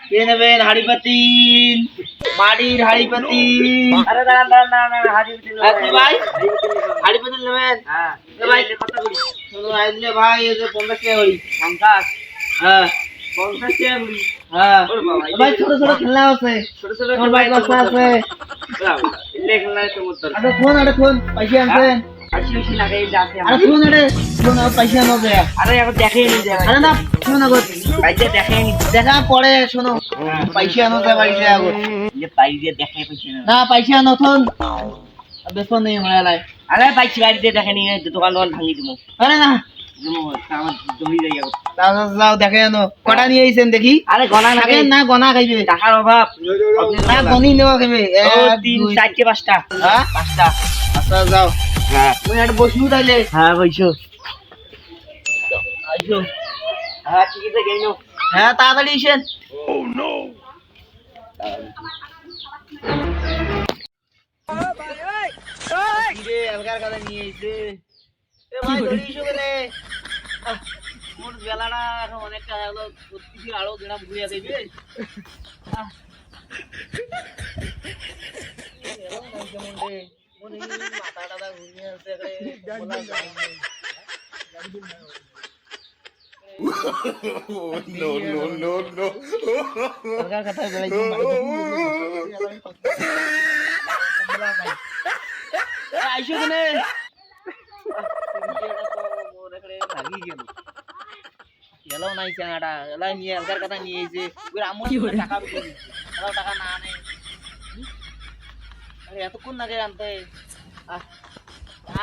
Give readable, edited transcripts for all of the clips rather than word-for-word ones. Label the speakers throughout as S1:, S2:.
S1: কে নেবেন হাড়ি পাতিল, মাটির হাড়ি পাতিল?
S2: আরে দাঁড়ান দাঁড়ান দাঁড়ান দাঁড়ান, হাজি বিটিল
S1: হ্যাঁ, কি ভাই হাড়ি পাতিল নেবেন?
S2: হ্যাঁ
S1: এ ভাই
S2: কত করি?
S1: শোনো আইলে ভাই এই যে 50 টাকা করি।
S2: 50
S1: হ্যাঁ
S2: 50 টাকা করি।
S1: হ্যাঁ
S2: ওরে বাবা,
S1: এ ভাই ছোট ছোট খেলনা আছে,
S2: ছোট ছোট
S1: তোমার ভাই বাচ্চা আছে।
S2: লেখলা তো মত
S1: আরে ফোন পয়সা আনছেন?
S2: আশি বেশি লাগাই যাচ্ছে
S1: আরে ফোন ফোন পয়সা আনো দে।
S2: আরে এখন দেখেই নি যায়
S1: আরে না ফোন আগত
S2: বাইরে দেখেই নি
S1: দেখা পরে শোনো পয়সা আনো দে বাড়িতে আগত।
S2: যে বাইরে দেখে পয়সা না
S1: না পয়সা আনো থন বেতন নেই আমার লাই।
S2: আরে বাইরে বাইরে দেখে নি দোকান দোকান ভাঙি দিমু
S1: আরে না
S2: আমার জমি জায়গা
S1: যাও যাও দেখে আনো কটা নিয়ে আইছেন দেখি।
S2: আরে গনা
S1: আগে
S2: লাগে
S1: না গনা খাইবে,
S2: টাকার অভাব
S1: না গনি নেওয়া খাইবে।
S2: 3 4 5টা
S1: হ্যাঁ
S2: 5টা
S1: আচ্ছা যাও
S2: হ্যাঁ
S1: তুমি একটা বসিও তাইলে
S2: হ্যাঁ বইছো
S1: আইসো।
S2: হ্যাঁ ঠিক আছে গেইনো
S1: হ্যাঁ তাড়াতাড়ি এসেন। কিরে আলগার কাছে নিয়ে আইছে? এ ভাই ধরি এসো বলে। মোর বেলাটা এখন অনেকটা হলো, প্রত্যেকদিন আরো গ্রাম ঘুরিয়া দেবে। মাথা টাথা ঘুরিয়ে আছে বলা যায় না।
S3: No, no, no, no.
S1: Algar কথায় বেড়াইছো আইসো কেনে এলো নাই চাঙাটা এলাই নিয়ে আলগার কথা নিয়ে এসে আমার টাকা বিক্রি টাকা না আনে। আরে এতক্ষণ লাগে আনতে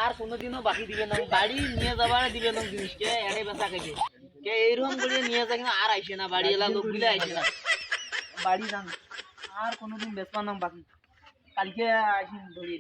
S1: আর কোনোদিনও বাকি দিবে না, বাড়ি নিয়ে যাবার দিবে না জিনিসকে এড়ে বেচা খাইবে কে এইরকম করে নিয়ে যায় কিন্তু আর আইসে না, বাড়ি এলা লোক গুলো আইসে না বাড়ি যান আর কোনোদিন বেচবা না বাকি কালকে আসিন ধরিয়ে